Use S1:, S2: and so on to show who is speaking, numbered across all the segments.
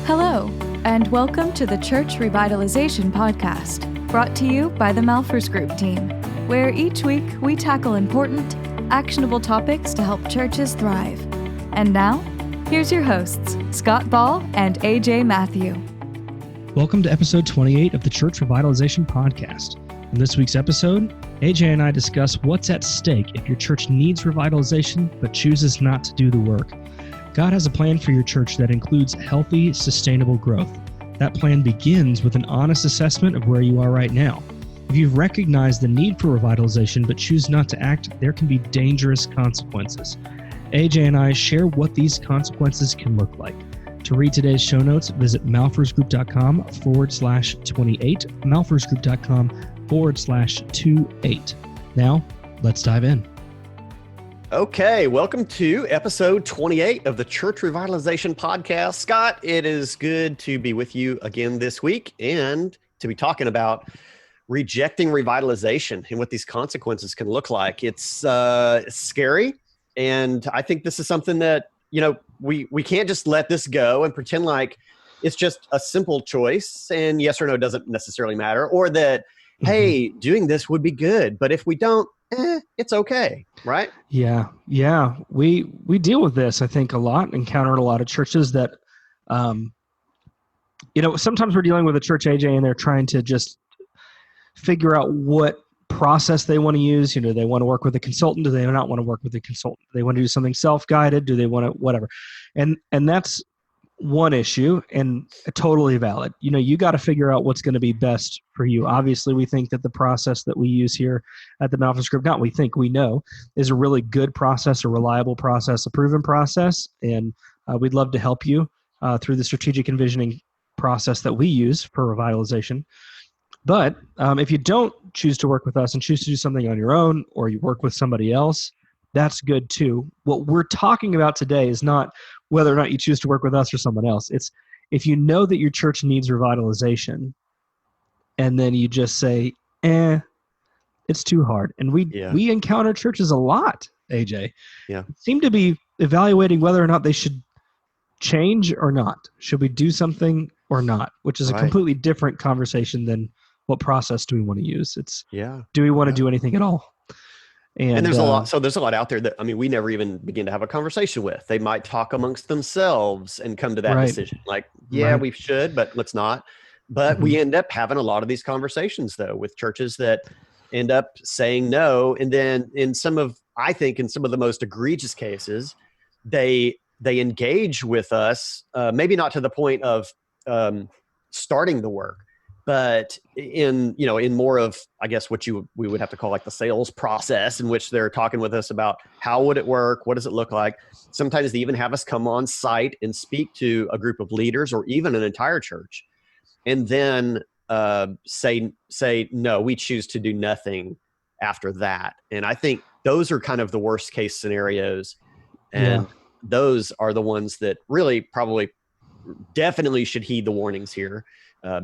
S1: Hello, and welcome to the Church Revitalization Podcast, brought to you by the Malphurs Group team, where each week we tackle important, actionable topics to help churches thrive. And now, here's your hosts, Scott Ball and A.J. Mathieu.
S2: Welcome to episode 28 of the Church Revitalization Podcast. In this week's episode, A.J. and I discuss what's at stake if your church needs revitalization but chooses not to do the work. God has a plan for your church that includes healthy, sustainable growth. That plan begins with an honest assessment of where you are right now. If you've recognized the need for revitalization but choose not to act, there can be dangerous consequences. AJ and I share what these consequences can look like. To read today's show notes, visit malphursgroup.com/28, malphursgroup.com/28. Now, let's dive in.
S3: Okay, welcome to episode 28 of the Church Revitalization Podcast. Scott, it is good to be with you again this week and to be talking about rejecting revitalization and what these consequences can look like. It's scary, and I think this is something that, we can't just let this go and pretend like it's just a simple choice and yes or no doesn't necessarily matter, or that, hey, doing this would be good, but if we don't, it's okay, right?
S2: Yeah. We deal with this, I think, a lot, encountered a lot of churches that, sometimes we're dealing with a church, AJ, and they're trying to just figure out what process they want to use. They want to work with a consultant. Do they not want to work with a consultant? Do they want to do something self-guided? Do they want to whatever? And that's one issue, and totally valid. You got to figure out what's going to be best for you. Obviously, we think that the process that we use here at the Malphurs Group, we know, is a really good process, a reliable process, a proven process, and we'd love to help you through the strategic envisioning process that we use for revitalization. But if you don't choose to work with us and choose to do something on your own, or you work with somebody else, that's good too. What we're talking about today is not whether or not you choose to work with us or someone else. It's if you know that your church needs revitalization, and then you just say, it's too hard. And we encounter churches a lot, AJ.
S3: Yeah.
S2: Seem to be evaluating whether or not they should change or not. Should we do something or not? Which is a completely different conversation than what process do we want to use. It's do we want to do anything at all? And
S3: there's a lot. So there's a lot out there that, we never even begin to have a conversation with. They might talk amongst themselves and come to that decision. Like, we should, but let's not. But we end up having a lot of these conversations though with churches that end up saying no. And then in some of the most egregious cases, they engage with us, maybe not to the point of starting the work, but in more of, I guess, we would have to call like the sales process, in which they're talking with us about how would it work? What does it look like? Sometimes they even have us come on site and speak to a group of leaders or even an entire church, and then say, no, we choose to do nothing after that. And I think those are kind of the worst case scenarios. And those are the ones that really probably definitely should heed the warnings here,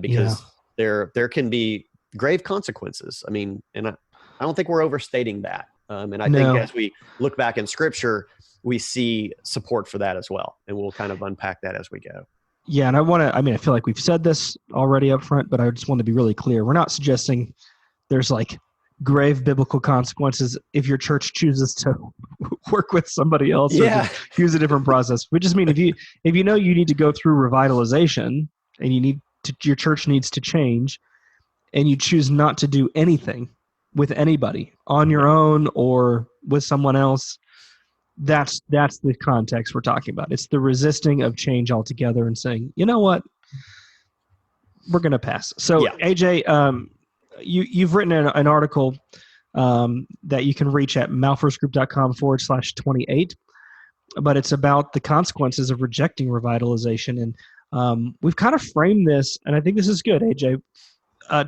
S3: because there can be grave consequences. And I don't think we're overstating that. And I think as we look back in Scripture, we see support for that as well. And we'll kind of unpack that as we go.
S2: Yeah, and I feel like we've said this already up front, but I just want to be really clear. We're not suggesting there's like grave biblical consequences if your church chooses to work with somebody else or use a different process. We just mean if you you need to go through revitalization and your church needs to change, and you choose not to do anything with anybody on your own or with someone else, that's the context we're talking about. It's the resisting of change altogether and saying, you know what, we're going to pass. So AJ, you've written an article that you can reach at malphursgroup.com/28, but it's about the consequences of rejecting revitalization. And we've kind of framed this, and I think this is good, AJ,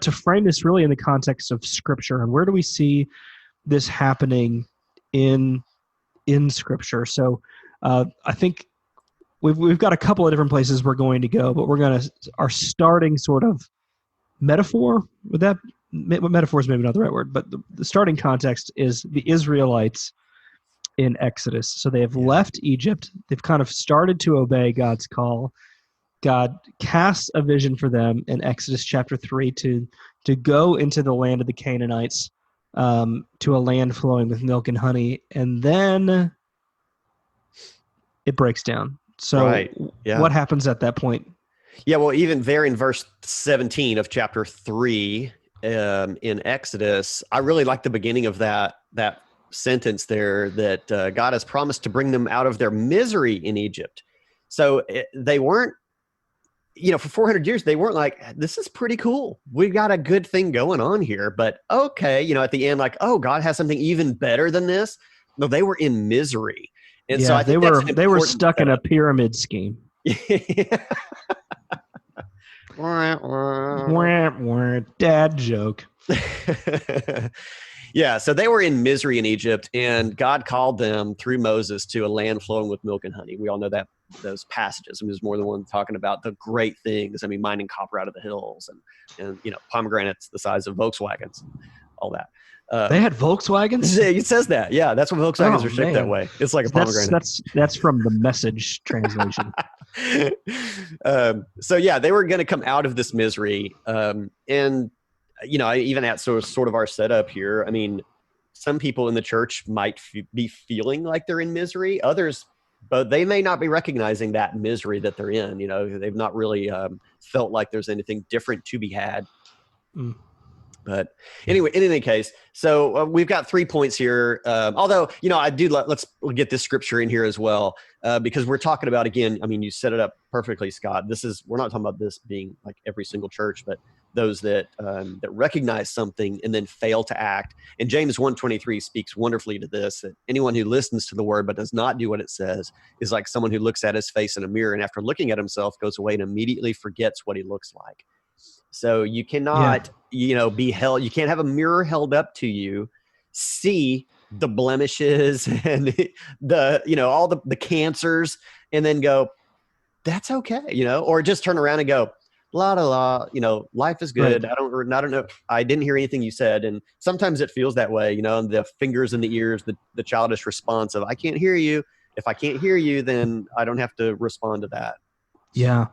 S2: to frame this really in the context of Scripture. And where do we see this happening in Scripture? So I think we've got a couple of different places we're going to go, but our starting sort of metaphor, metaphor is maybe not the right word, but the starting context is the Israelites in Exodus. So they have left Egypt. They've kind of started to obey God's call. God casts a vision for them in Exodus chapter 3 to go into the land of the Canaanites, to a land flowing with milk and honey, and then it breaks down. So what happens at that point?
S3: Yeah, well, even there in verse 17 of chapter 3 in Exodus, I really like the beginning of that sentence there, that God has promised to bring them out of their misery in Egypt. So they weren't, for 400 years, they weren't like, this is pretty cool. We've got a good thing going on here. But okay, at the end, like, oh, God has something even better than this. No, they were in misery. And so I think
S2: they were stuck in a pyramid scheme. Dad joke.
S3: Yeah, so they were in misery in Egypt, and God called them through Moses to a land flowing with milk and honey. We all know those passages. There's more than one talking about the great things. Mining copper out of the hills, and pomegranates the size of Volkswagens, all that.
S2: They had Volkswagens?
S3: It says that. Yeah, that's what Volkswagens are shaped that way. It's like a pomegranate.
S2: That's from the Message translation.
S3: So yeah, they were going to come out of this misery. And even at sort of our setup here, some people in the church might be feeling like they're in misery. Others, but they may not be recognizing that misery that they're in. They've not really felt like there's anything different to be had. But anyway, in any case, so we've got 3 points here. Although, let's get this scripture in here as well, because we're talking about, again, you set it up perfectly, Scott. We're not talking about this being like every single church, but those that recognize something and then fail to act. And James 1:23 speaks wonderfully to this, that anyone who listens to the word but does not do what it says is like someone who looks at his face in a mirror and after looking at himself goes away and immediately forgets what he looks like. So you cannot, be held. You can't have a mirror held up to you, see the blemishes and all the cancers, and then go, that's okay, or just turn around and go, la la la, life is good. Right. I don't know. I didn't hear anything you said, and sometimes it feels that way, the fingers in the ears, the childish response of I can't hear you. If I can't hear you, then I don't have to respond to that.
S2: Yeah.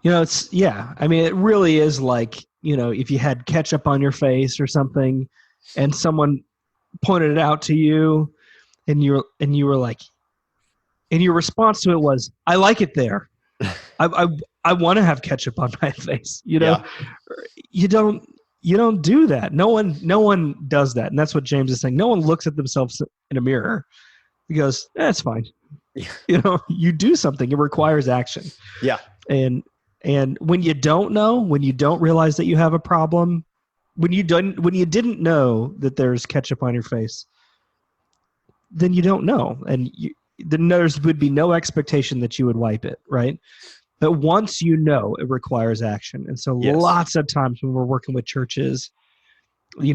S2: It really is like, if you had ketchup on your face or something and someone pointed it out to you and you were like, and your response to it was, I like it there. I want to have ketchup on my face. You don't do that. No one does that. And that's what James is saying. No one looks at themselves in a mirror. He goes, that's fine. You do something. It requires action.
S3: Yeah.
S2: And when you don't know, when you don't realize that you have a problem, when you didn't know that there's ketchup on your face, then you don't know. And then there would be no expectation that you would wipe it, right? But once you know, it requires action. And so lots of times when we're working with churches,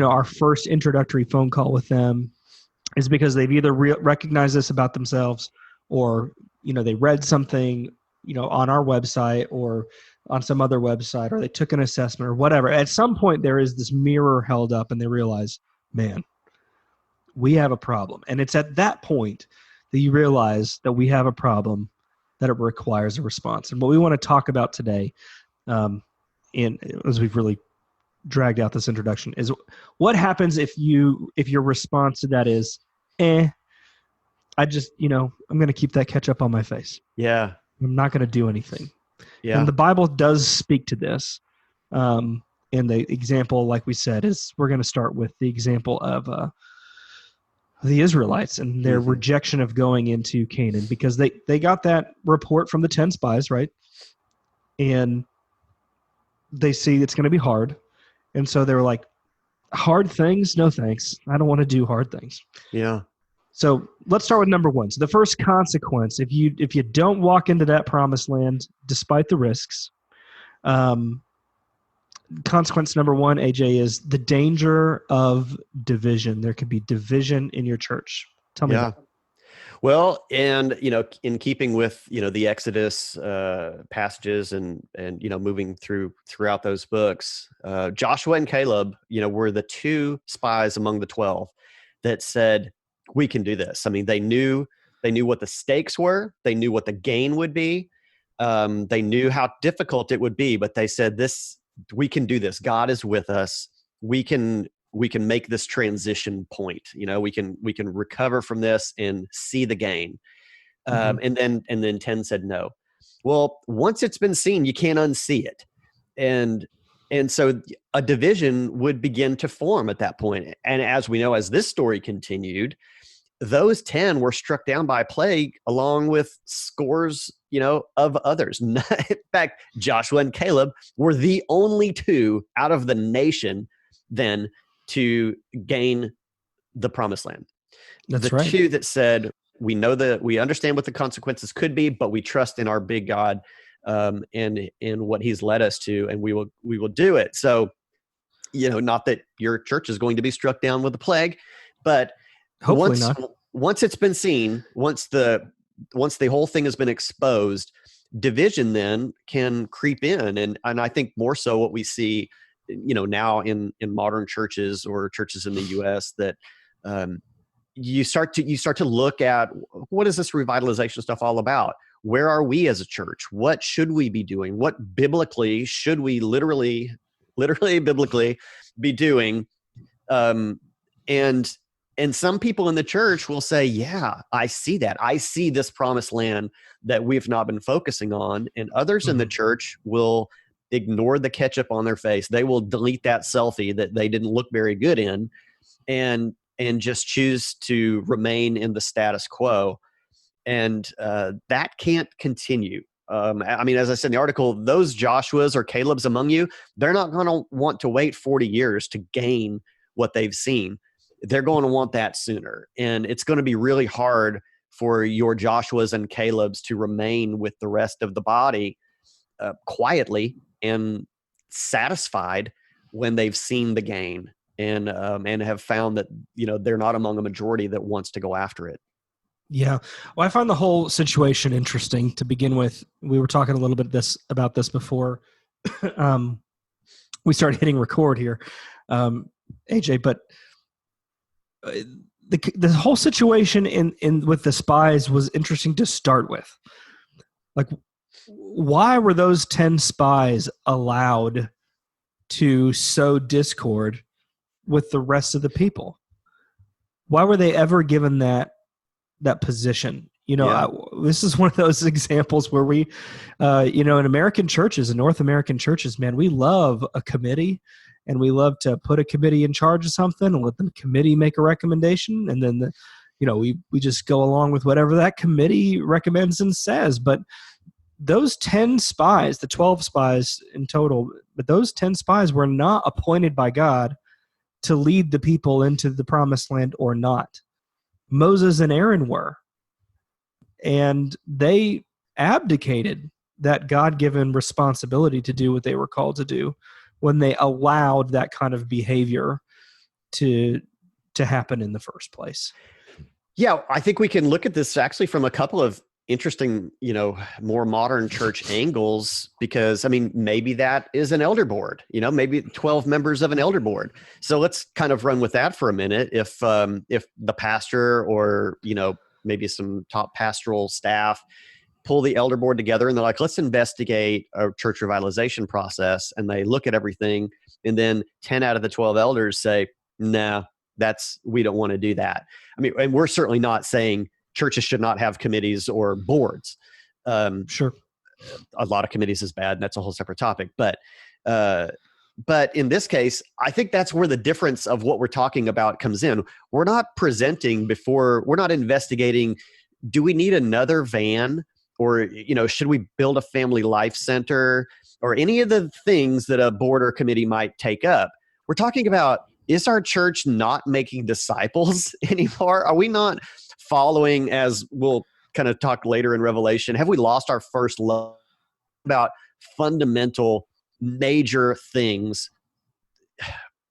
S2: our first introductory phone call with them is because they've either recognized this about themselves or, they read something, on our website or on some other website, or they took an assessment or whatever. At some point there is this mirror held up and they realize, man, we have a problem. And it's at that point that you realize that we have a problem, that it requires a response. And what we want to talk about today, as we've really dragged out this introduction, is what happens if your response to that is, I just, I'm going to keep that ketchup on my face.
S3: Yeah.
S2: I'm not going to do anything.
S3: Yeah.
S2: And the Bible does speak to this. And the example, like we said, is we're going to start with the example of the Israelites and their rejection of going into Canaan, because they got that report from the 10 spies, right? And they see it's going to be hard. And so they were like, hard things? No, thanks. I don't want to do hard things.
S3: Yeah.
S2: So let's start with number one. So the first consequence, if you don't walk into that promised land despite the risks, consequence number one, AJ, is the danger of division. There could be division in your church. Tell me about that.
S3: Well, and in keeping with the Exodus passages and moving throughout those books, Joshua and Caleb, were the two spies among the 12 that said, we can do this. They knew what the stakes were. They knew what the gain would be. They knew how difficult it would be, but they said, we can do this. God is with us. We can make this transition point. We can recover from this and see the gain. And then 10 said no. Well, once it's been seen, you can't unsee it. And so a division would begin to form at that point. And as we know, as this story continued, those 10 were struck down by a plague along with scores, of others. In fact, Joshua and Caleb were the only two out of the nation then to gain the promised land.
S2: That's
S3: the
S2: right.
S3: Two that said, we understand what the consequences could be, but we trust in our big God and what he's led us to, and we will do it. So, not that your church is going to be struck down with a plague, but
S2: hopefully not.
S3: Once it's been seen, once the whole thing has been exposed, division then can creep in. And I think more so what we see, now in modern churches or churches in the US, that you start to look at, what is this revitalization stuff all about? Where are we as a church? What should we be doing? What biblically should we literally biblically be doing? And some people in the church will say, yeah, I see that. I see this promised land that we've not been focusing on. And others in the church will ignore the ketchup on their face. They will delete that selfie that they didn't look very good in and just choose to remain in the status quo. And that can't continue. As I said in the article, those Joshuas or Calebs among you, they're not going to want to wait 40 years to gain what they've seen. They're going to want that sooner. And it's going to be really hard for your Joshuas and Calebs to remain with the rest of the body quietly and satisfied when they've seen the gain and have found that, they're not among a majority that wants to go after it.
S2: Yeah. Well, I find the whole situation interesting to begin with. We were talking a little bit about this before we started hitting record here, AJ, but the whole situation in with the spies was interesting to start with. Like, why were those 10 spies allowed to sow discord with the rest of the people? Why were they ever given that position? This is one of those examples where we, in American churches and North American churches, man, we love a committee. And we love to put a committee in charge of something and let the committee make a recommendation. And then, we just go along with whatever that committee recommends and says. But those 10 spies, the 12 spies in total, but those 10 spies were not appointed by God to lead the people into the promised land or not. Moses and Aaron were. And they abdicated that God-given responsibility to do what they were called to do when they allowed that kind of behavior to happen in the first place.
S3: Yeah, I think we can look at this actually from a couple of interesting, more modern church angles, because maybe that is an elder board, maybe 12 members of an elder board. So let's kind of run with that for a minute. If the pastor or, maybe some top pastoral staff pull the elder board together and they're like, let's investigate a church revitalization process. And they look at everything. And then 10 out of the 12 elders say, no, we don't want to do that. And we're certainly not saying churches should not have committees or boards.
S2: Sure.
S3: A lot of committees is bad, and that's a whole separate topic. But in this case, I think that's where the difference of what we're talking about comes in. We're not we're not investigating, do we need another van? Or, should we build a family life center, or any of the things that a board or committee might take up? We're talking about, is our church not making disciples anymore? Are we not following, as we'll kind of talk later in Revelation? Have we lost our first love about fundamental, major things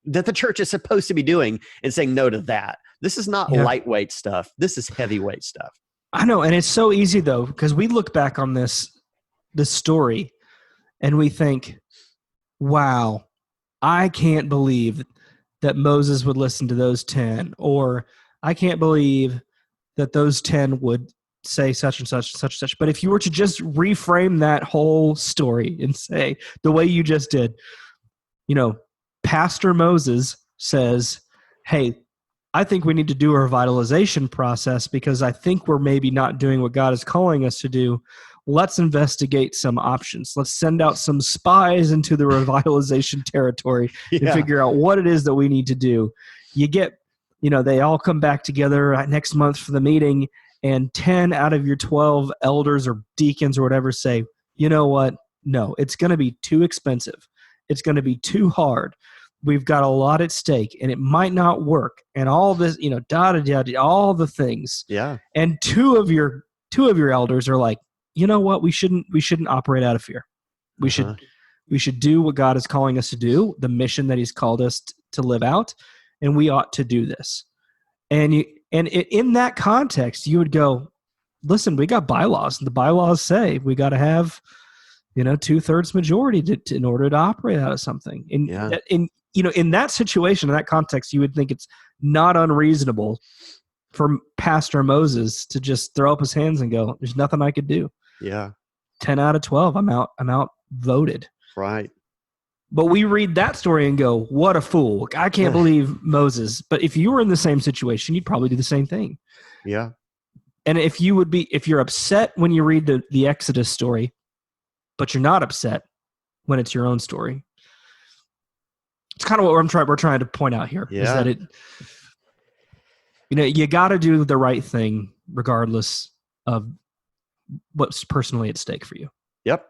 S3: that the church is supposed to be doing and saying no to that? This is not lightweight stuff. This is heavyweight stuff.
S2: I know, and it's so easy though, because we look back on this story and we think, wow, I can't believe that Moses would listen to those 10, or I can't believe that those 10 would say such and such and such and such. But if you were to just reframe that whole story and say the way you just did, Pastor Moses says, hey, I think we need to do a revitalization process because I think we're maybe not doing what God is calling us to do. Let's investigate some options. Let's send out some spies into the revitalization territory and figure out what it is that we need to do. You get, they all come back together next month for the meeting, and 10 out of your 12 elders or deacons or whatever say, you know what? No, it's going to be too expensive. It's going to be too hard. We've got a lot at stake, and it might not work. And all this, all the things.
S3: Yeah.
S2: And two of your elders are like, you know what? We shouldn't operate out of fear. We should do what God is calling us to do, the mission that He's called us to live out, and we ought to do this. And in that context, you would go, listen, we got bylaws. The bylaws say we got to have, 2/3 majority in order to operate out of something. In that situation, in that context, you would think it's not unreasonable for Pastor Moses to just throw up his hands and go, there's nothing I could do.
S3: Yeah.
S2: 10 out of 12, I'm out voted.
S3: Right.
S2: But we read that story and go, what a fool. I can't believe Moses. But if you were in the same situation, you'd probably do the same thing.
S3: Yeah.
S2: And if you're upset when you read the Exodus story, but you're not upset when it's your own story, it's kind of what we're trying to point out here. Is that you got to do the right thing regardless of what's personally at stake for you.
S3: Yep.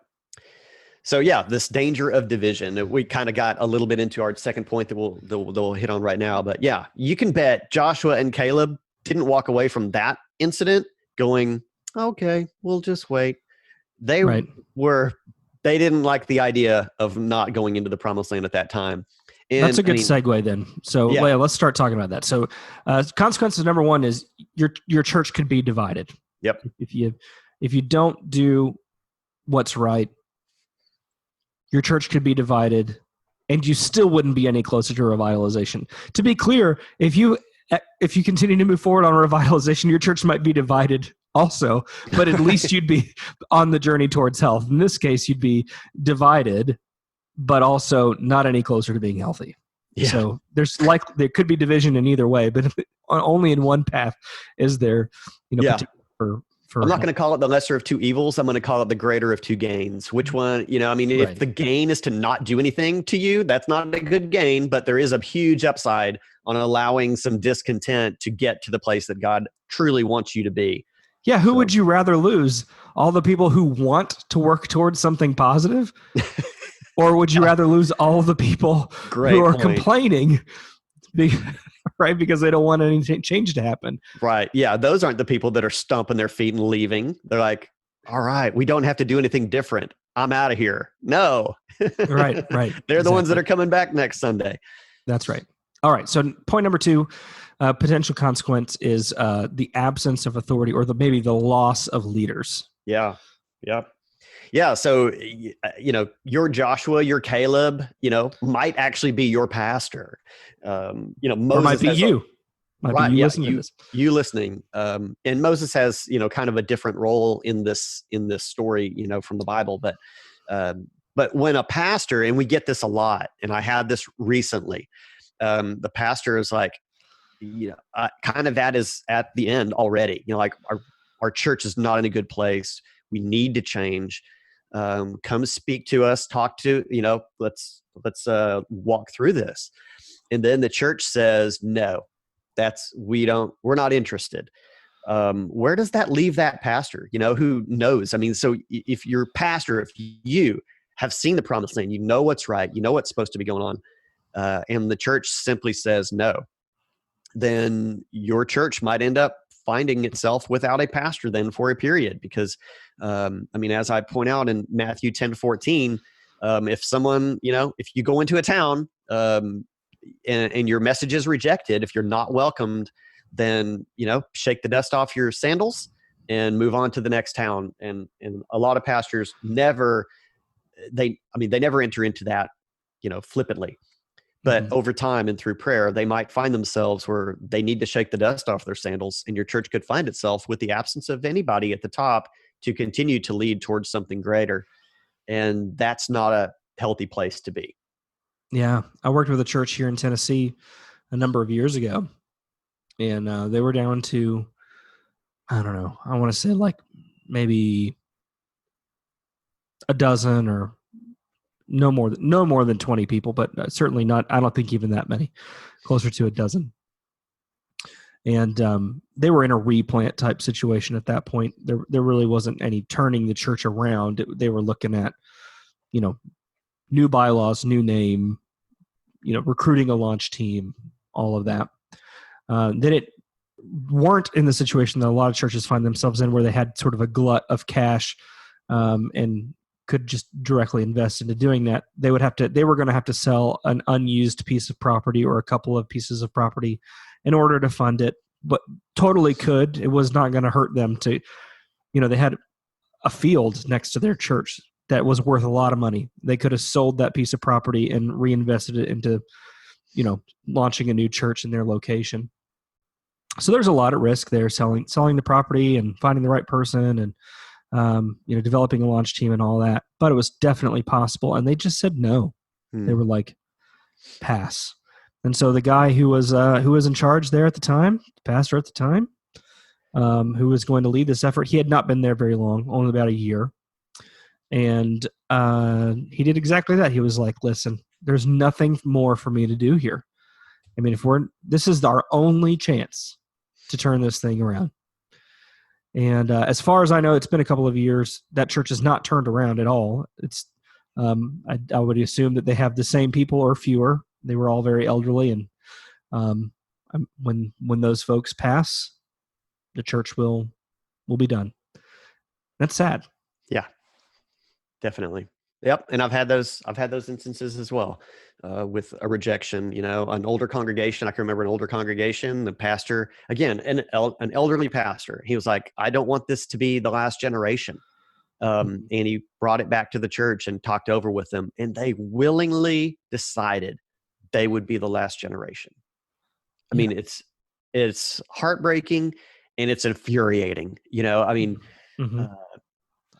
S3: So this danger of division, we kind of got a little bit into our second point that we'll hit on right now. But you can bet Joshua and Caleb didn't walk away from that incident going, okay, we'll just wait. They didn't like the idea of not going into the promised land at that time. And,
S2: that's a good segue then. So let's start talking about that. So consequences number one is your church could be divided.
S3: Yep.
S2: If you don't do what's right, your church could be divided, and you still wouldn't be any closer to revitalization. To be clear, if you continue to move forward on revitalization, your church might be divided also, but at least you'd be on the journey towards health. In this case, you'd be divided, but also not any closer to being healthy. Yeah. So there could be division in either way, but only in one path is there,
S3: I'm not going to call it the lesser of two evils. I'm going to call it the greater of two gains. Which one, if the gain is to not do anything to you, that's not a good gain, but there is a huge upside on allowing some discontent to get to the place that God truly wants you to be.
S2: Yeah. Who would you rather lose? All the people who want to work towards something positive? Or would you rather lose all the people who are complaining? Right, because they don't want any change to happen.
S3: Right. Yeah, those aren't the people that are stomping their feet and leaving. They're like, all right, we don't have to do anything different. I'm out of here. No.
S2: Right.
S3: They're the ones that are coming back next Sunday.
S2: That's right. All right. So point number two, potential consequence is the absence of authority, or maybe the loss of leaders. Yeah.
S3: Yep. Yeah. So, your Joshua, your Caleb, might actually be your pastor. Moses
S2: or might be you. Might be you listening to this.
S3: You listening. And Moses has, kind of a different role in this story, from the Bible. But when a pastor, and we get this a lot, and I had this recently, the pastor is like, kind of that is at the end already. Like our church is not in a good place. We need to change. Come speak to us, talk to, let's walk through this. And then the church says, no, we're not interested. Where does that leave that pastor? Who knows? I mean, so if your pastor, if you have seen the promised land, you know what's right, you know what's supposed to be going on, and the church simply says no, then your church might end up finding itself without a pastor then for a period. Because, as I point out in Matthew 10:14, if someone, if you go into a town and your message is rejected, if you're not welcomed, then, shake the dust off your sandals and move on to the next town. And a lot of pastors never enter into that, flippantly. But over time and through prayer, they might find themselves where they need to shake the dust off their sandals, and your church could find itself with the absence of anybody at the top to continue to lead towards something greater. And that's not a healthy place to be.
S2: Yeah. I worked with a church here in Tennessee a number of years ago, and they were down to, I don't know, I want to say like maybe a dozen or no more than 20 people, but certainly not, I don't think even that many, closer to a dozen. And they were in a replant type situation at that point. There really wasn't any turning the church around. They were looking at, new bylaws, new name, recruiting a launch team, all of that. Then it weren't in the situation that a lot of churches find themselves in, where they had sort of a glut of cash and could just directly invest into doing that. They were going to have to sell an unused piece of property or a couple of pieces of property in order to fund it, but totally could. It was not going to hurt them to, they had a field next to their church that was worth a lot of money. They could have sold that piece of property and reinvested it into, launching a new church in their location. So there's a lot at risk there, selling the property and finding the right person and, developing a launch team and all that. But it was definitely possible. And they just said no. They were like, pass. And so the guy who was in charge there at the time, the pastor at the time, who was going to lead this effort, he had not been there very long, only about a year. And he did exactly that. He was like, listen, there's nothing more for me to do here. I mean, this is our only chance to turn this thing around. And as far as I know, it's been a couple of years. That church has not turned around at all. It's I would assume that they have the same people or fewer. They were all very elderly, and when those folks pass, the church will be done. That's sad.
S3: Yeah, definitely. Yep. And I've had those instances as well, with a rejection, an older congregation. I can remember an older congregation, the pastor, again, an elderly pastor. He was like, I don't want this to be the last generation. And he brought it back to the church and talked over with them, and they willingly decided they would be the last generation. I mean, it's heartbreaking and it's infuriating,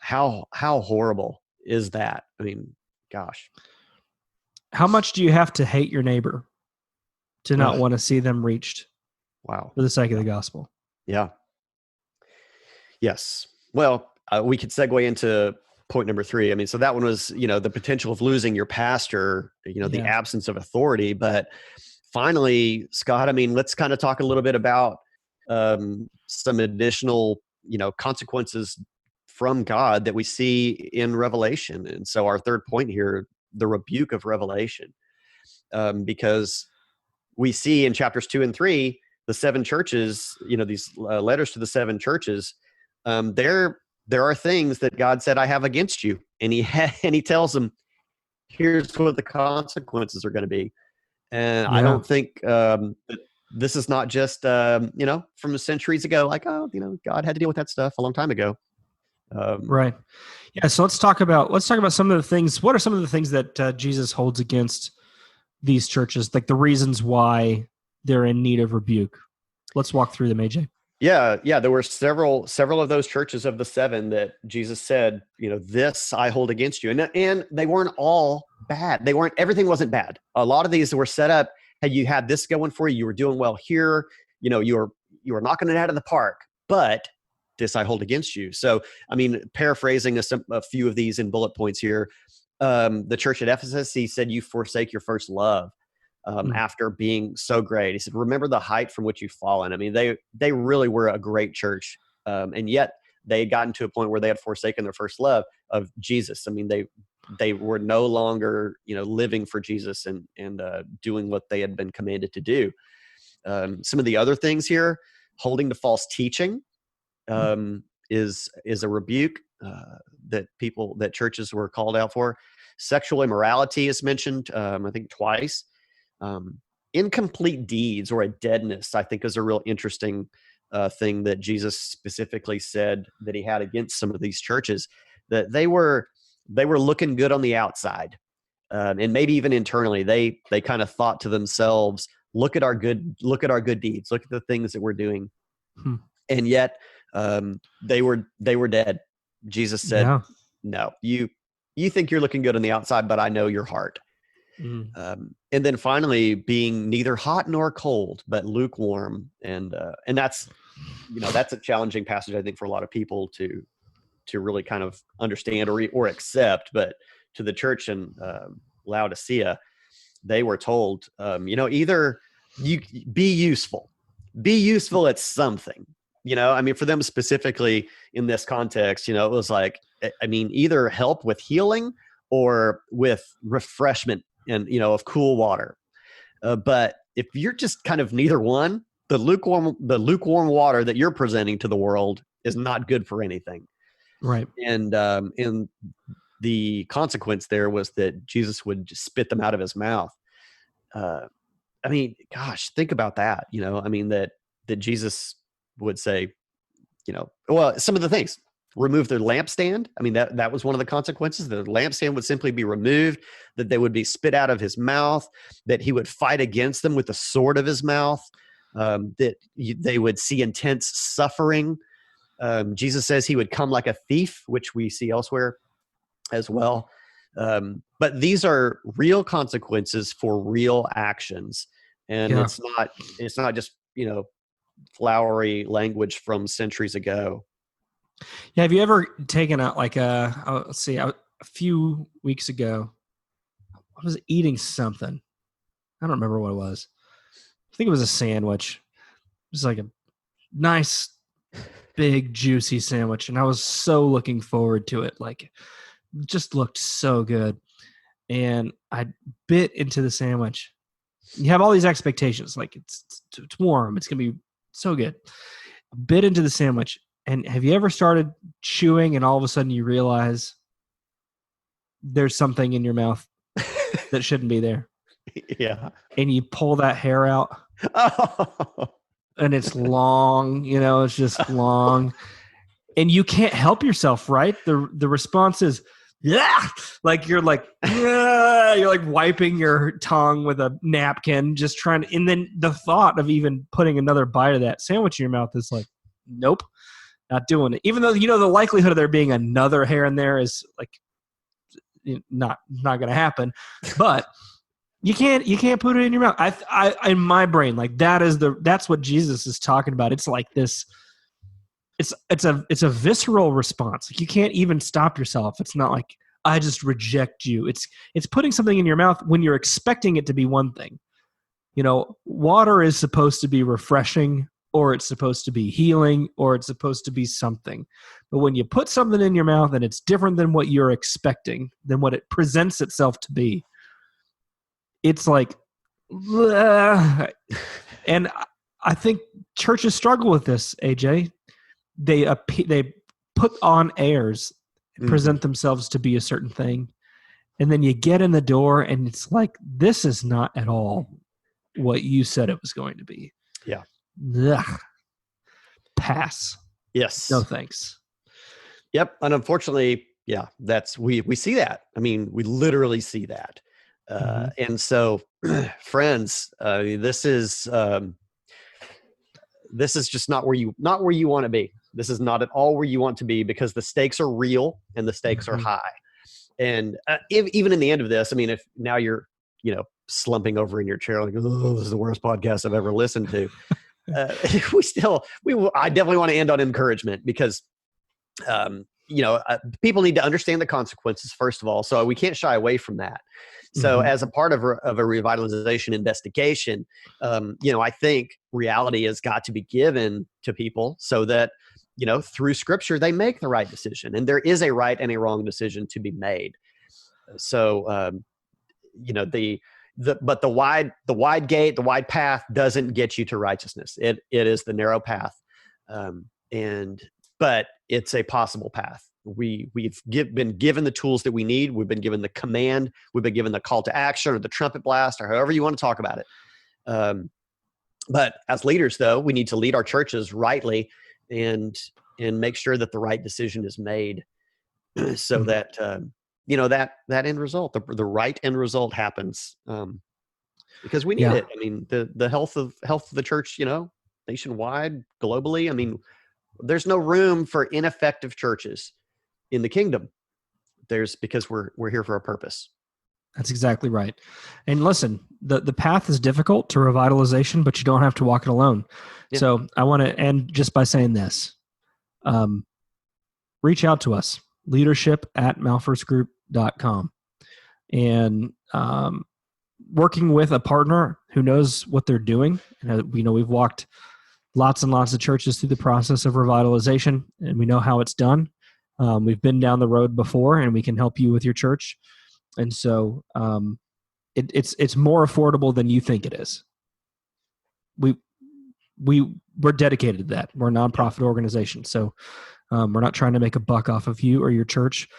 S3: how horrible is that? I mean, gosh.
S2: How much do you have to hate your neighbor to not want to see them reached?
S3: Wow.
S2: For the sake of the gospel.
S3: Yeah. Yes. Well, we could segue into point number 3. I mean, so that one was, the potential of losing your pastor, the absence of authority. But finally, Scott, I mean, let's kind of talk a little bit about some additional, consequences from God that we see in Revelation. And so our third point here, the rebuke of Revelation, because we see in chapters 2 and 3, the 7 churches, these letters to the 7 churches, there are things that God said, I have against you. And he tells them, here's what the consequences are going to be. And I don't think that this is not just, from centuries ago, like, God had to deal with that stuff a long time ago.
S2: Right. Yeah. So let's talk about some of the things. What are some of the things that Jesus holds against these churches? Like the reasons why they're in need of rebuke. Let's walk through them, AJ.
S3: Yeah. There were several of those churches of the 7 that Jesus said, this I hold against you. And they weren't all bad. Everything wasn't bad. A lot of these were set up. Hey, you had this going for you. You were doing well here. You were knocking it out of the park, but this I hold against you. So, I mean, paraphrasing a few of these in bullet points here, the church at Ephesus, he said, you forsake your first love after being so great. He said, remember the height from which you've fallen. I mean, they really were a great church. And yet they had gotten to a point where they had forsaken their first love of Jesus. I mean, they were no longer, living for Jesus and doing what they had been commanded to do. Some of the other things here, holding to false teaching, is a rebuke that churches were called out for. Sexual immorality is mentioned, I think twice. Incomplete deeds or a deadness, I think, is a real interesting thing that Jesus specifically said that he had against some of these churches, that they were looking good on the outside, and maybe even internally, they kind of thought to themselves, look at our good deeds, look at the things that we're doing. And yet they were dead. Jesus said, no, you think you're looking good on the outside, but I know your heart. And then finally being neither hot nor cold, but lukewarm. And that's, that's a challenging passage, I think, for a lot of people to really kind of understand or accept. But to the church in Laodicea, they were told, either you be useful at something, for them specifically in this context, it was like, either help with healing or with refreshment and, of cool water. But if you're just kind of neither one, the lukewarm water that you're presenting to the world is not good for anything.
S2: Right.
S3: And the consequence there was that Jesus would just spit them out of his mouth. Gosh, think about that, that Jesus would say, some of the things, remove their lampstand. That was one of the consequences. The lampstand would simply be removed, that they would be spit out of his mouth, that he would fight against them with the sword of his mouth, that they would see intense suffering. Jesus says he would come like a thief, which we see elsewhere as well. But these are real consequences for real actions. And it's not just, flowery language from centuries ago.
S2: Yeah. Have you ever taken out a few weeks ago, I was eating something. I don't remember what it was. I think it was a sandwich. It was like a nice, big, juicy sandwich. And I was so looking forward to it. Like, it just looked so good. And I bit into the sandwich. You have all these expectations. Like, it's warm. It's going to be so good. I bit into the sandwich. And have you ever started chewing and all of a sudden you realize there's something in your mouth that shouldn't be there?
S3: Yeah.
S2: And you pull that hair out.
S3: Oh.
S2: And it's long, it's just long. And you can't help yourself, right? The response is, yeah, like you're like, yeah, you're like wiping your tongue with a napkin, just trying to, and then the thought of even putting another bite of that sandwich in your mouth is like, nope, not doing it. Even though, the likelihood of there being another hair in there is like not going to happen, but you can't put it in your mouth. I in my brain, like that's what Jesus is talking about. It's like this. It's a visceral response. Like, you can't even stop yourself. It's not like, I just reject you. It's putting something in your mouth when you're expecting it to be one thing. Water is supposed to be refreshing, or it's supposed to be healing, or it's supposed to be something. But when you put something in your mouth and it's different than what you're expecting, than what it presents itself to be, it's like, ugh. And I think churches struggle with this, AJ. They put on airs, present themselves to be a certain thing, and then you get in the door and it's like, this is not at all what you said it was going to be.
S3: Yeah.
S2: Ugh. Pass.
S3: Yes.
S2: No thanks.
S3: Yep. And unfortunately, yeah, we see that. We literally see that. And so, friends, this is just not where you want to be. This is not at all where you want to be, because the stakes are real and the stakes are high. And even in the end of this, if now you're, slumping over in your chair like, oh, this is the worst podcast I've ever listened to. I definitely want to end on encouragement, because, people need to understand the consequences, first of all. So we can't shy away from that. So as a part of a revitalization investigation, I think reality has got to be given to people so that, through scripture, they make the right decision, and there is a right and a wrong decision to be made. So, but the wide gate, the wide path doesn't get you to righteousness. It is the narrow path. But it's a possible path. We've been given the tools that we need. We've been given the command. We've been given the call to action, or the trumpet blast, or however you want to talk about it. But as leaders, though, we need to lead our churches rightly and make sure that the right decision is made, so that that end result, the right end result happens, because we need it. I mean, the health of the church, nationwide, globally. I mean, there's no room for ineffective churches in the kingdom. Because we're here for a purpose.
S2: That's exactly right. And listen, the path is difficult to revitalization, but you don't have to walk it alone. Yeah. So I want to end just by saying this. Reach out to us, leadership@malfersgroup.com. And working with a partner who knows what they're doing. We've walked lots and lots of churches through the process of revitalization, and we know how it's done. We've been down the road before, and we can help you with your church. And so it's more affordable than you think it is. We're dedicated to that. We're a nonprofit organization, so we're not trying to make a buck off of you or your church.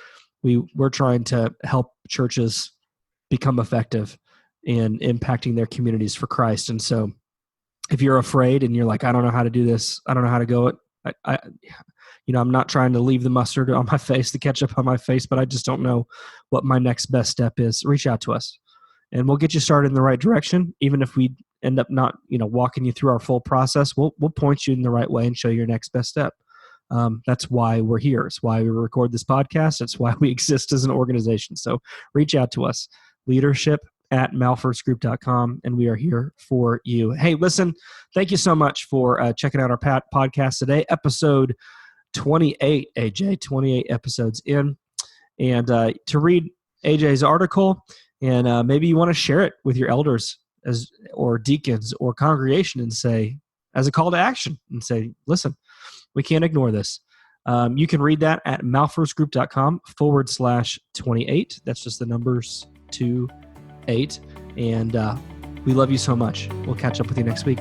S2: We're trying to help churches become effective in impacting their communities for Christ. And so if you're afraid and you're like, I don't know how to do this, I don't know how to go it, I'm not trying to leave the mustard on my face, the ketchup on my face, but I just don't know what my next best step is. Reach out to us, and we'll get you started in the right direction. Even if we end up not, walking you through our full process, we'll point you in the right way and show you your next best step. That's why we're here. It's why we record this podcast. It's why we exist as an organization. So reach out to us, leadership@malfersgroup.com, and we are here for you. Hey, listen, thank you so much for checking out our podcast today, episode 28, AJ, 28 episodes in. And to read AJ's article, and maybe you want to share it with your elders or deacons or congregation and say, as a call to action, and say, listen, we can't ignore this. You can read that at malfersgroup.com/28. That's just the numbers 28. And we love you so much. We'll catch up with you next week.